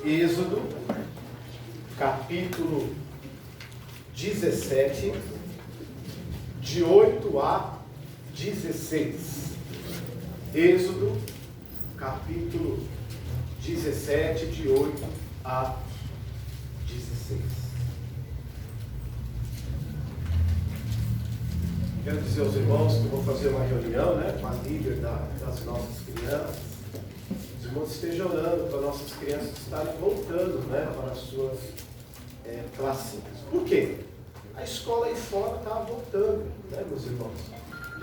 Êxodo, capítulo 17, de 8 a 16. Êxodo, capítulo 17, de 8 a 16. Quero dizer aos irmãos que eu vou fazer uma reunião, com a líder das nossas crianças. Os irmãos estejam orando para nossas crianças estarem voltando, para as suas classes. Por quê? A escola aí fora está voltando, meus irmãos.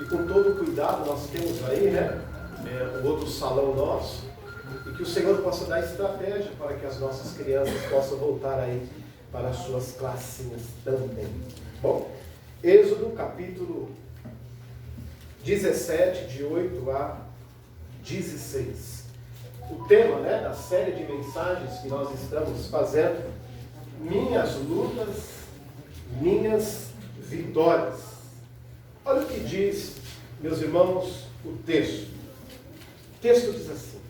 E com todo o cuidado nós temos aí, o outro salão nosso, e que o Senhor possa dar estratégia para que as nossas crianças possam voltar aí para as suas classinhas também. Bom, Êxodo capítulo 17, de 8 a 16. O tema da série de mensagens que nós estamos fazendo, minhas lutas, minhas vitórias. Olha o que diz, meus irmãos, o texto. O texto diz assim: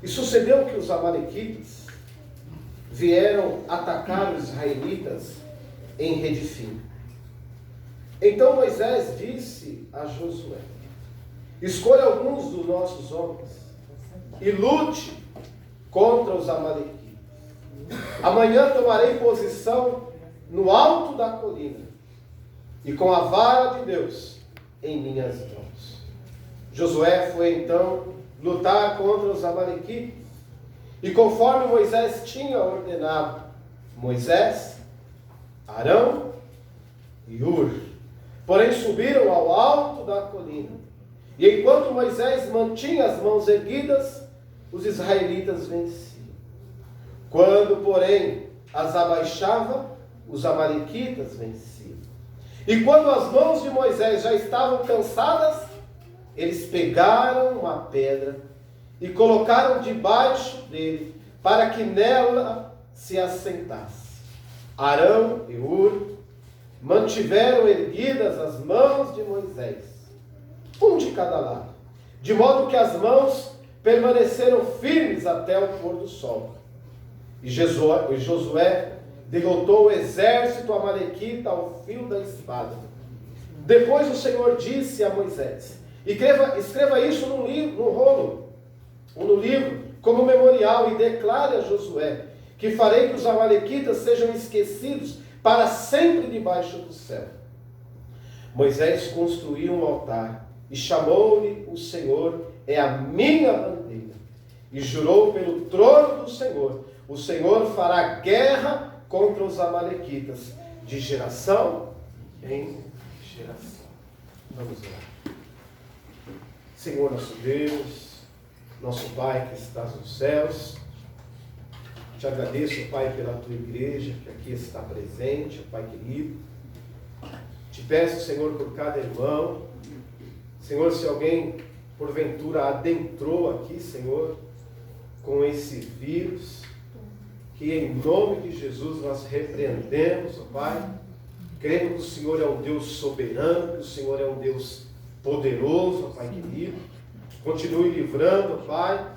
E sucedeu que os amalequitas vieram atacar os israelitas em Redifim. Então Moisés disse a Josué: Escolha alguns dos nossos homens e lute contra os amalequitas. Amanhã tomarei posição no alto da colina e com a vara de Deus em minhas mãos. Josué foi então lutar contra os amalequitas e conforme Moisés tinha ordenado, Moisés, Arão e Hur, porém subiram ao alto da colina. E enquanto Moisés mantinha as mãos erguidas, os israelitas venciam. Quando, porém, as abaixava, os amalequitas venciam. E quando as mãos de Moisés já estavam cansadas, eles pegaram uma pedra e colocaram debaixo dele, para que nela se assentasse. Arão e Hur mantiveram erguidas as mãos de Moisés, um de cada lado, de modo que as mãos permaneceram firmes até o pôr do sol. E Josué derrotou o exército amalequita ao fio da espada. Depois o Senhor disse a Moisés: escreva isso num rolo, ou no livro, como memorial, e declare a Josué que farei que os amalequitas sejam esquecidos para sempre debaixo do céu. Moisés construiu um altar e chamou-lhe o Senhor é a minha bandeira. E jurou pelo trono do Senhor: o Senhor fará guerra contra os amalequitas, de geração em geração. Vamos lá. Senhor nosso Deus, nosso Pai que estás nos céus, te agradeço, Pai, pela tua igreja que aqui está presente, Pai querido. Te peço, Senhor, por cada irmão. Senhor, se alguém porventura adentrou aqui, Senhor, com esse vírus, que em nome de Jesus nós repreendemos, ó Pai, crendo que o Senhor é um Deus soberano, que o Senhor é um Deus poderoso, ó Pai querido. Continue livrando, ó Pai,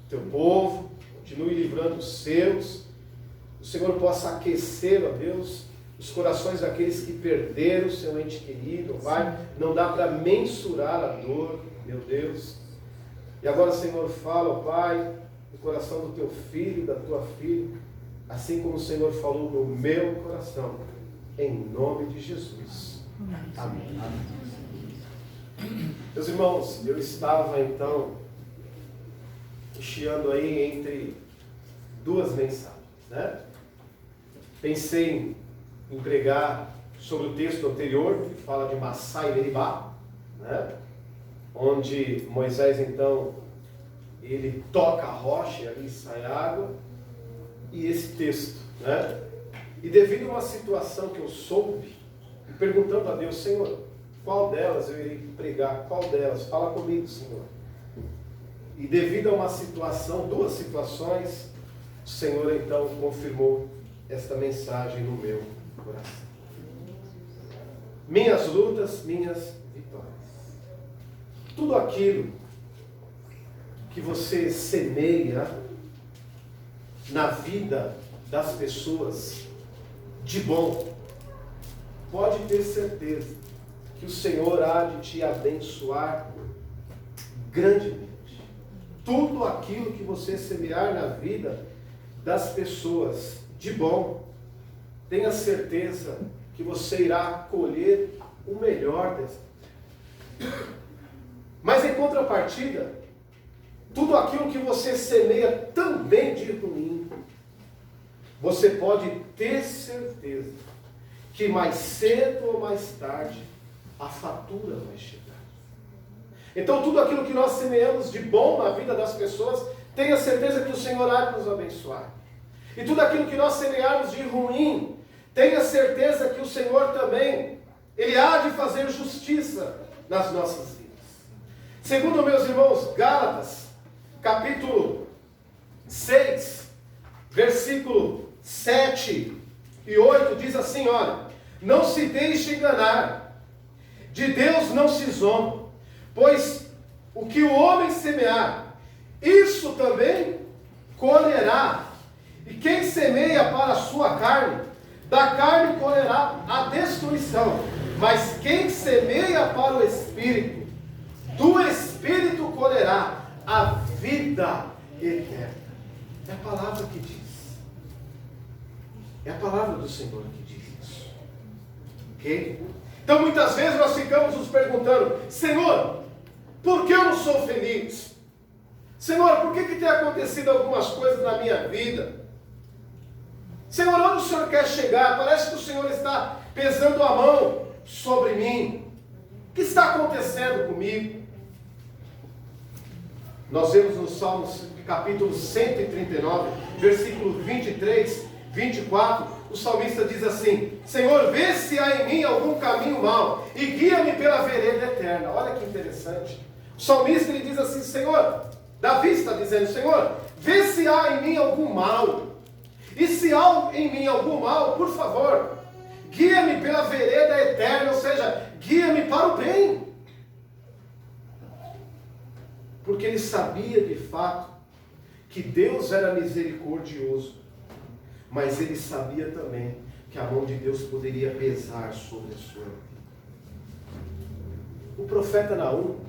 teu povo, continue livrando os seus. O Senhor possa aquecer, ó Deus, os corações daqueles que perderam o seu ente querido, ó Pai. Não dá para mensurar a dor, meu Deus. E agora, Senhor, fala, ó Pai, no coração do teu filho, da tua filha, assim como o Senhor falou no meu coração, em nome de Jesus. Amém. Meus irmãos, eu estava então chiando aí entre duas mensagens, Pensei em pregar sobre o texto anterior, que fala de Massá e Meribá, onde Moisés então ele toca a rocha e ali sai água, e esse texto, E devido a uma situação que eu soube, perguntando a Deus: Senhor, qual delas eu irei pregar? Qual delas? Fala comigo, Senhor. E devido a uma situação, duas situações, o Senhor então confirmou esta mensagem no meu coração. Minhas lutas, minhas vitórias. Tudo aquilo que você semeia na vida das pessoas de bom, pode ter certeza que o Senhor há de te abençoar grandemente. Tudo aquilo que você semear na vida das pessoas de bom, tenha certeza que você irá colher o melhor dessa. Mas em contrapartida, tudo aquilo que você semeia também de ruim, você pode ter certeza que mais cedo ou mais tarde a fatura vai chegar. Então tudo aquilo que nós semeamos de bom na vida das pessoas, tenha certeza que o Senhor há de nos abençoar. E tudo aquilo que nós semearmos de ruim, tenha certeza que o Senhor também, Ele há de fazer justiça nas nossas vidas. Segundo, meus irmãos, Gálatas, capítulo 6, versículo 7 e 8, diz assim, olha, não se deixe enganar, de Deus não se zomba, pois o que o homem semear, isso também colherá. E quem semeia para a sua carne, da carne colherá a destruição. Mas quem semeia para o Espírito, do Espírito colherá a vida eterna. É a palavra que diz. É a palavra do Senhor que diz isso. Ok? Então muitas vezes nós ficamos nos perguntando, Senhor, por que eu não sou feliz? Senhor, por que tem acontecido algumas coisas na minha vida? Senhor, onde o Senhor quer chegar? Parece que o Senhor está pesando a mão sobre mim. O que está acontecendo comigo? Nós vemos no Salmos capítulo 139, versículo 23, 24, o salmista diz assim, Senhor, vê se há em mim algum caminho mau e guia-me pela vereda eterna. Olha que interessante. O salmista ele diz assim, Senhor, Davi está dizendo, Senhor, vê se há em mim algum mal. E se há em mim algum mal, por favor, guia-me pela vereda eterna, ou seja, guia-me para o bem. Porque ele sabia de fato que Deus era misericordioso, mas ele sabia também que a mão de Deus poderia pesar sobre a sua vida. O profeta Naum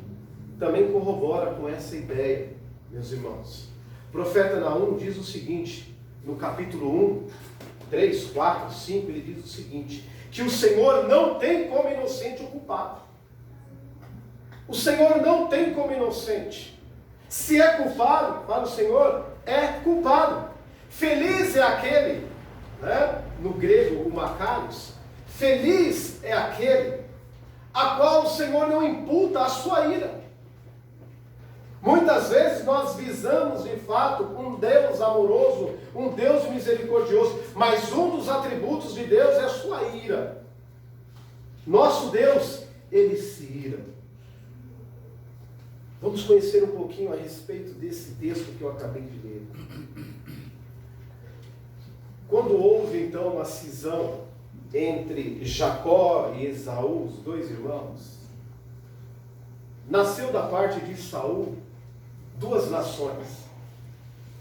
também corrobora com essa ideia, meus irmãos. O profeta Naum diz o seguinte, no capítulo 1, 3, 4, 5, ele diz o seguinte, que o Senhor não tem como inocente o culpado. O Senhor não tem como inocente. Se é culpado, para o Senhor, é culpado. Feliz é aquele, né, no grego o Macarios, feliz é aquele a qual o Senhor não imputa a sua ira. Muitas vezes nós visamos de fato um Deus amoroso, um Deus misericordioso, mas um dos atributos de Deus é a sua ira. Nosso Deus, Ele se ira. Vamos conhecer um pouquinho a respeito desse texto que eu acabei de ler. Quando houve então uma cisão entre Jacó e Esaú, os dois irmãos, nasceu da parte de Saul duas nações,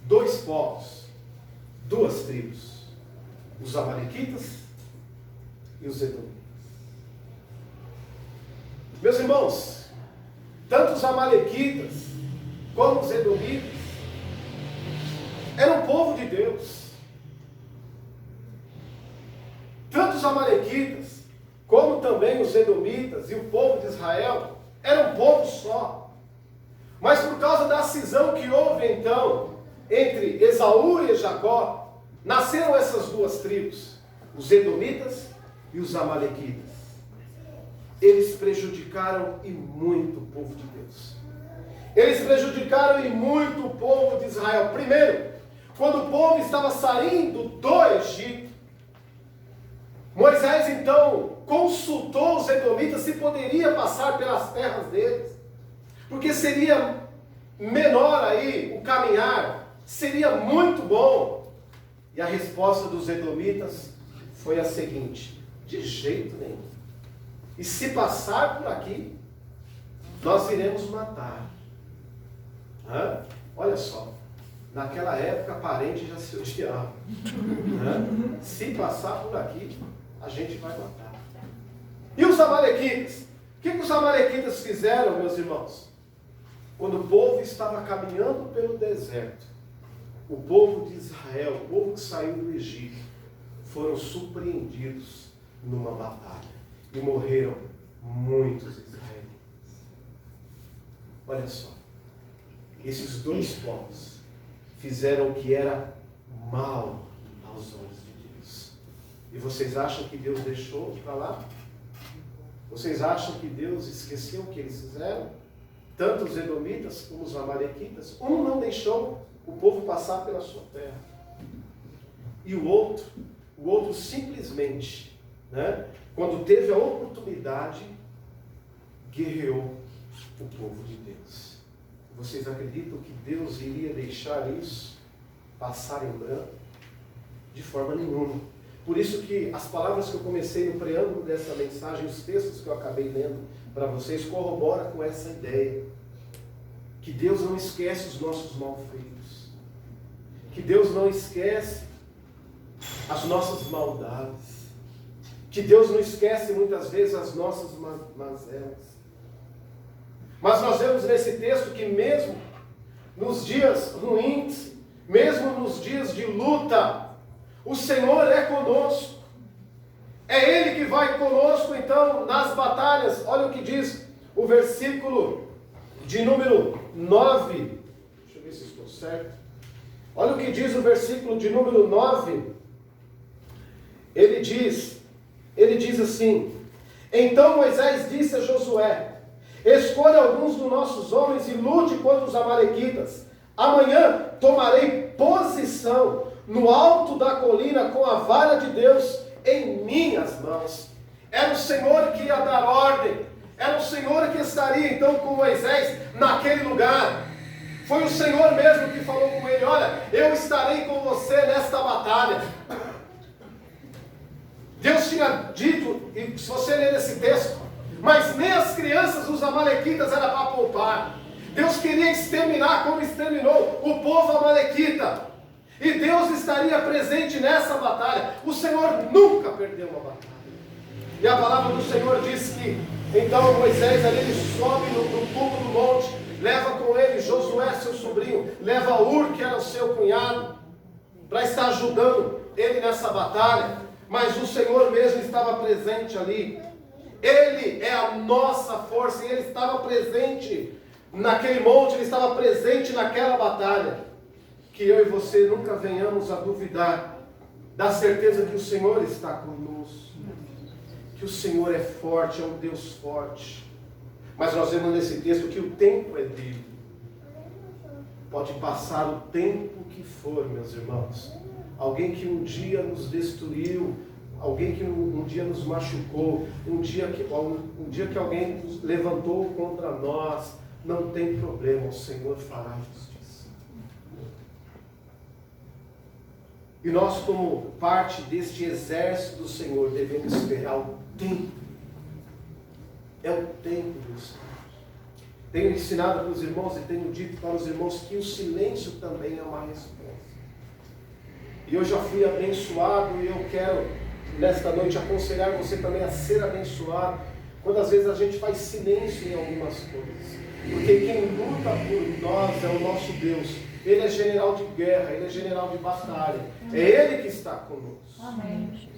dois povos, duas tribos, os amalequitas e os edomitas. Meus irmãos, tanto os amalequitas como os edomitas eram povo de Deus. Tanto os amalequitas como também os edomitas e o povo de Israel eram um povo só. Mas por causa da cisão que houve então entre Esaú e Jacó, nasceram essas duas tribos, os edomitas e os amalequitas. Eles prejudicaram e muito o povo de Deus. Eles prejudicaram e muito o povo de Israel. Primeiro, quando o povo estava saindo do Egito, Moisés então consultou os edomitas se poderia passar pelas terras deles, porque seria menor aí o caminhar, seria muito bom. E a resposta dos edomitas foi a seguinte: de jeito nenhum. E se passar por aqui, nós iremos matar. Olha só, naquela época parente já se odiava. Né? Se passar por aqui, a gente vai matar. E os amalequitas? O que os amalequitas fizeram, meus irmãos? Quando o povo estava caminhando pelo deserto, o povo de Israel, o povo que saiu do Egito, foram surpreendidos numa batalha. E morreram muitos israelitas. Olha só. Esses dois povos fizeram o que era mal aos olhos de Deus. E vocês acham que Deus deixou para lá? Vocês acham que Deus esqueceu o que eles fizeram? Tanto os edomitas como os amalequitas. Um não deixou o povo passar pela sua terra. E o outro simplesmente, né, quando teve a oportunidade, guerreou o povo de Deus. Vocês acreditam que Deus iria deixar isso passar em branco? De forma nenhuma. Por isso que as palavras que eu comecei no preâmbulo dessa mensagem, os textos que eu acabei lendo para vocês, corroboram com essa ideia. Que Deus não esquece os nossos malfeitos. Que Deus não esquece as nossas maldades. Que Deus não esquece muitas vezes as nossas mazelas. Mas nós vemos nesse texto que mesmo nos dias ruins, mesmo nos dias de luta, o Senhor é conosco. É Ele que vai conosco, então, nas batalhas. Olha o que diz o versículo de número 9. Deixa eu ver se estou certo. Olha o que diz o versículo de número 9. Ele diz assim: então Moisés disse a Josué: escolha alguns dos nossos homens e lute contra os amalequitas. Amanhã tomarei posição no alto da colina com a vara de Deus em minhas mãos. Era o Senhor que ia dar ordem. Era o Senhor que estaria então com Moisés naquele lugar. Foi o Senhor mesmo que falou com ele: olha, eu estarei com você nesta batalha. Deus tinha dito, e se você ler esse texto, mas nem as crianças dos amalequitas era para poupar. Deus queria exterminar como exterminou o povo amalequita. E Deus estaria presente nessa batalha. O Senhor nunca perdeu uma batalha. E a palavra do Senhor diz que então Moisés ali ele sobe no cume do monte, leva com ele Josué, seu sobrinho, leva Ur, que era o seu cunhado, para estar ajudando ele nessa batalha. Mas o Senhor mesmo estava presente ali. Ele é a nossa força, e Ele estava presente naquele monte, Ele estava presente naquela batalha. Que eu e você nunca venhamos a duvidar da certeza que o Senhor está conosco, que o Senhor é forte, é um Deus forte. Mas nós vemos nesse texto que o tempo é dele. Pode passar o tempo que for, meus irmãos. Alguém que um dia nos destruiu, alguém que um dia nos machucou, um dia que alguém nos levantou contra nós, não tem problema, o Senhor fará justiça. E nós, como parte deste exército do Senhor, devemos esperar o tempo. É o tempo do Senhor. Tenho ensinado para os irmãos e tenho dito para os irmãos que o silêncio também é uma resposta. E eu já fui abençoado, e eu quero, nesta noite, aconselhar você também a ser abençoado, quando às vezes a gente faz silêncio em algumas coisas. Porque quem luta por nós é o nosso Deus. Ele é general de guerra, Ele é general de batalha. É Ele que está conosco. Amém.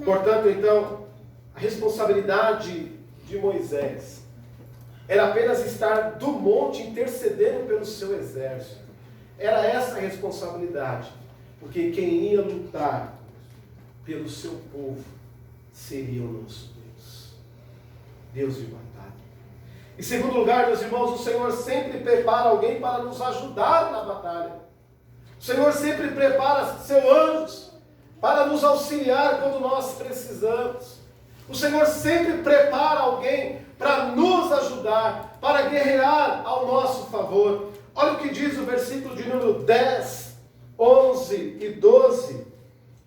Portanto, então, a responsabilidade de Moisés era apenas estar do monte intercedendo pelo seu exército. Era essa a responsabilidade. Porque quem ia lutar pelo seu povo seria o nosso Deus. Deus de batalha. Em segundo lugar, meus irmãos, o Senhor sempre prepara alguém para nos ajudar na batalha. O Senhor sempre prepara seus anjos para nos auxiliar quando nós precisamos. O Senhor sempre prepara alguém para nos ajudar, para guerrear ao nosso favor. Olha o que diz o versículo de número 10, 11 e 12.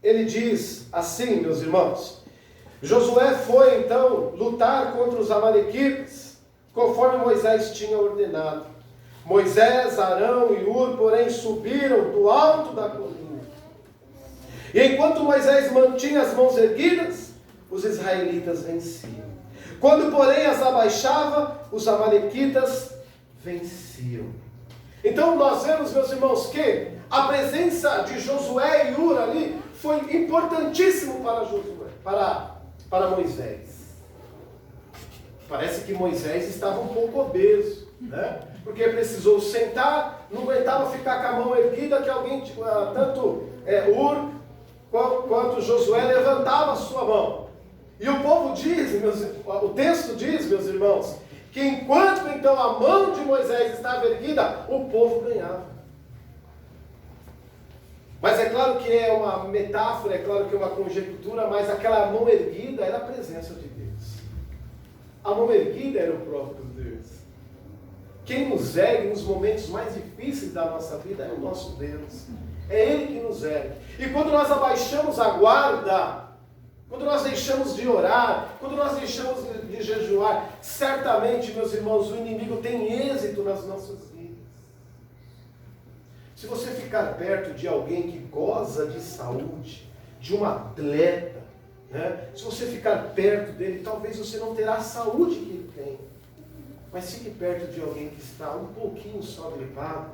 Ele diz assim, meus irmãos: Josué foi então lutar contra os amalequitas, conforme Moisés tinha ordenado. Moisés, Arão e Hur, porém, subiram do alto da colina. E enquanto Moisés mantinha as mãos erguidas, os israelitas venciam. Quando, porém, as abaixava, os amalequitas venciam. Então nós vemos, meus irmãos, que a presença de Josué e Hur ali foi importantíssimo para Josué, para Moisés. Parece que Moisés estava um pouco obeso, né? Porque precisou sentar, não aguentava ficar com a mão erguida, que alguém, tanto Hur quanto Josué, levantava a sua mão. E o povo diz, o texto diz, meus irmãos, que enquanto então a mão de Moisés estava erguida, o povo ganhava. Mas é claro que é uma metáfora, é claro que é uma conjectura, mas aquela mão erguida era a presença de Deus. A mão erguida era o próprio Deus. Quem nos ergue nos momentos mais difíceis da nossa vida é o nosso Deus. É Ele que nos ergue. E quando nós abaixamos a guarda, quando nós deixamos de orar, quando nós deixamos de jejuar, certamente, meus irmãos, o inimigo tem êxito nas nossas vidas. Se você ficar perto de alguém que goza de saúde, de um atleta, né? Se você ficar perto dele, talvez você não terá a saúde que ele tem. Mas fique perto de alguém que está um pouquinho só gripado,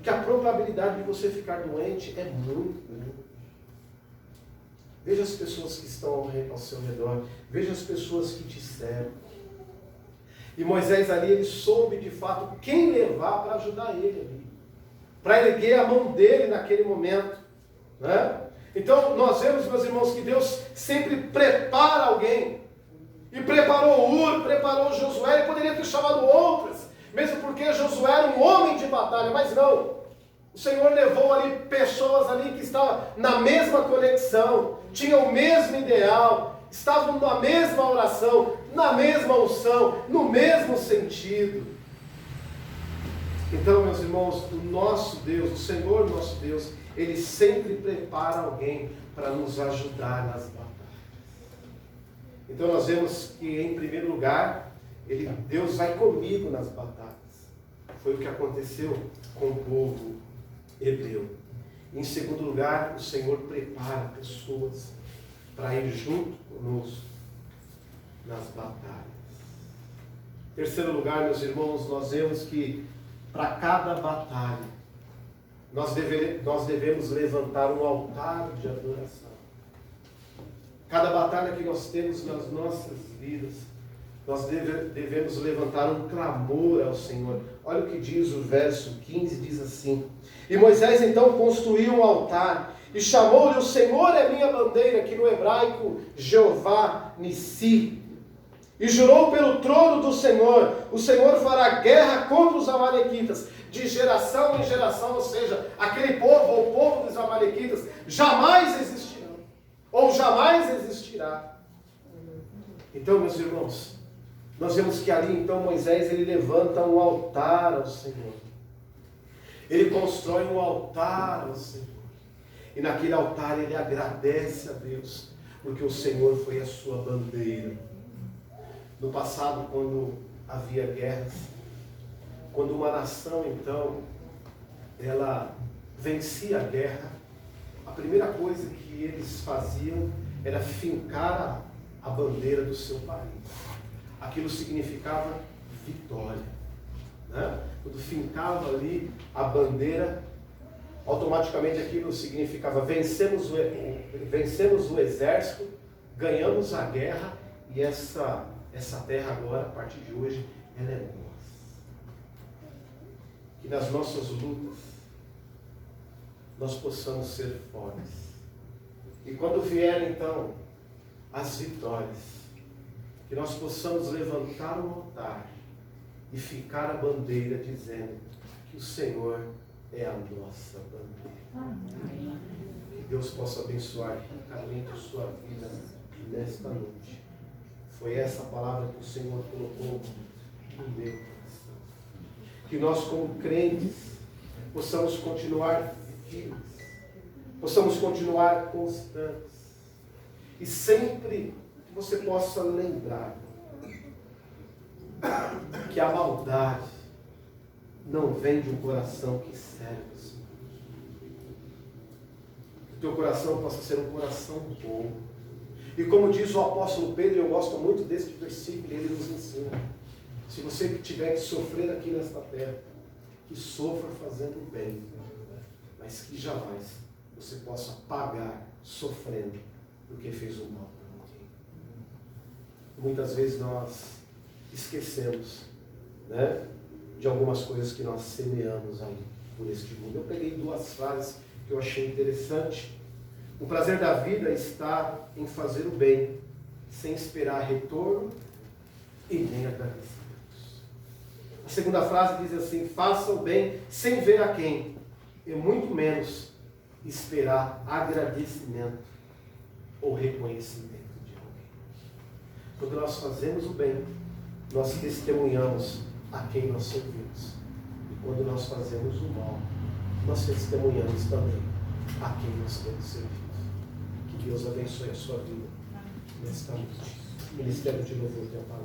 que a probabilidade de você ficar doente é muito grande. Veja as pessoas que estão ao seu redor. Veja as pessoas que te servem. E Moisés ali, ele soube de fato quem levar para ajudar ele ali. Para erguer a mão dele naquele momento. Né? Então nós vemos, meus irmãos, que Deus sempre prepara alguém. E preparou Hur, preparou Josué. Ele poderia ter chamado outras. Mesmo porque Josué era um homem de batalha. Mas não. O Senhor levou ali pessoas ali que estavam na mesma conexão, tinham o mesmo ideal, estavam na mesma oração, na mesma unção, no mesmo sentido. Então, meus irmãos, o nosso Deus, o Senhor nosso Deus, Ele sempre prepara alguém para nos ajudar nas batalhas. Então nós vemos que, em primeiro lugar, Deus vai comigo nas batalhas. Foi o que aconteceu com o povo hebreu. Em segundo lugar, o Senhor prepara pessoas para ir junto conosco nas batalhas. Em terceiro lugar, meus irmãos, nós vemos que para cada batalha nós devemos levantar um altar de adoração. Cada batalha que nós temos nas nossas vidas, nós devemos levantar um clamor ao Senhor. Olha o que diz o verso 15, diz assim: E Moisés então construiu um altar, e chamou-lhe: O Senhor é minha bandeira, que no hebraico, Jeová Nissi. E jurou pelo trono do Senhor: O Senhor fará guerra contra os amalequitas, de geração em geração. Ou seja, aquele povo, ou o povo dos amalequitas, jamais existirão, ou jamais existirá. Então, meus irmãos, nós vemos que ali então Moisés, ele levanta um altar ao Senhor. Ele constrói um altar ao Senhor. E naquele altar ele agradece a Deus, porque o Senhor foi a sua bandeira. No passado, quando havia guerras, quando uma nação então, ela vencia a guerra, a primeira coisa que eles faziam era fincar a bandeira do seu país. Aquilo significava vitória, né? Quando fincava ali a bandeira, automaticamente aquilo significava vencemos o exército, ganhamos a guerra, e essa terra agora, a partir de hoje, ela é nossa. Que nas nossas lutas nós possamos ser fortes. E quando vier então as vitórias, que nós possamos levantar um altar e ficar a bandeira dizendo que o Senhor é a nossa bandeira. Amém. Que Deus possa abençoar ricamente a sua vida nesta noite. Foi essa palavra que o Senhor colocou no meu coração. Que nós, como crentes, possamos continuar firmes, possamos continuar constantes, e sempre você possa lembrar que a maldade não vem de um coração que serve o Senhor. Que o teu coração possa ser um coração bom. E como diz o apóstolo Pedro, eu gosto muito deste versículo, ele nos ensina: se você tiver que sofrer aqui nesta terra, que sofra fazendo o bem, mas que jamais você possa pagar sofrendo porque fez o mal para alguém. Muitas vezes nós esquecemos, né, de algumas coisas que nós semeamos aí por este mundo. Eu peguei duas frases que eu achei interessante. O prazer da vida está em fazer o bem, sem esperar retorno e nem agradecimentos. A segunda frase diz assim: faça o bem sem ver a quem, e muito menos esperar agradecimento ou reconhecimento de alguém. Quando nós fazemos o bem, nós testemunhamos a quem nós servimos. E quando nós fazemos o mal, nós testemunhamos também a quem nós temos servido. Que Deus abençoe a sua vida nesta noite. Ministério de Louvor, teu Pai.